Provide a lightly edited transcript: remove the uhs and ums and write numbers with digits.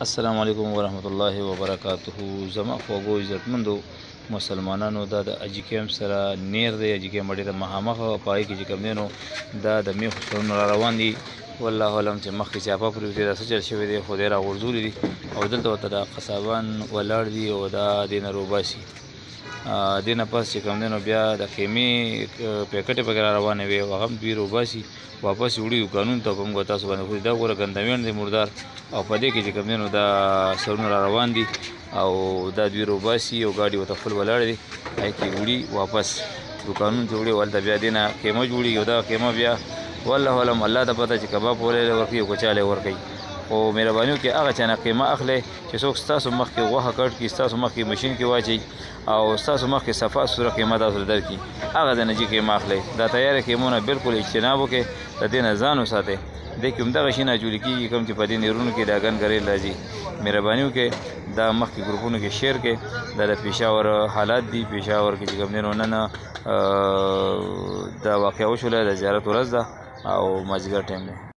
السلام علیکم ورحمت الله وبرکاته. زما خوږو عزتمندو مسلمانانو، دا د اجي کیمپ سره نیر دی. اجي کیمپ ډېره مخامخ په هغې کې چې کوم دی نو دا د میخو سرونه را روان دي. والله علم چې مخکې چاپه پرېوتې دا څه چل شوی دی، خو دی را غورځولي دي او دلته ورته دا قصابان ولاړ دي او دا دې نه روباسي. دې نه پس چې کوم دی نو بیا د خیمې پیکټې پکې را روانې وې او هغه هم دوی روباسي، واپس یې وړي دوکانونو ته. په موږ تاسو باندې خو دا ګوره ګندمیان دی مردار، او په دې کې چې کوم دی نو دا سرونه را روان دي او دا دوی روباسي او ګاډي ورته خپل ولاړې دي، هغې کې وړي واپس دوکانونو ته وړي. هلته بیا دې نه خیمه جوړېږي او دغه خیمه بیا والله علم الله ته پته چې کباب ولې ورکوي او که چا ورکوي. خو مهرباني وکړئ هغه چا نه قیمه اخلئ چې څوک ستاسو مخکې غوښه کټ کړي، ستاسو مخکې مشین کې واچوي او ستاسو مخکې صفا سوره قیمه تاسو ته درکړي، هغه ځای نه چې قیمه اخلئ. دا تیارې قیمو نه بالکل اجتناب وکړئ، د دې نه ځان وساتئ. دې کې همدغه شي ناجوړي کېږي کوم چې په دې نیرونو کې دا ګنګرې راځي. مهرباني وکړئ دا مخکې ګروپونو کې شیر کړئ. دا د پېښور حالات دي. پېښور کې چې کوم دی نو نن دا واقعه وشوله، د زیارت ورځ ده او مازدیګر ټایم دی.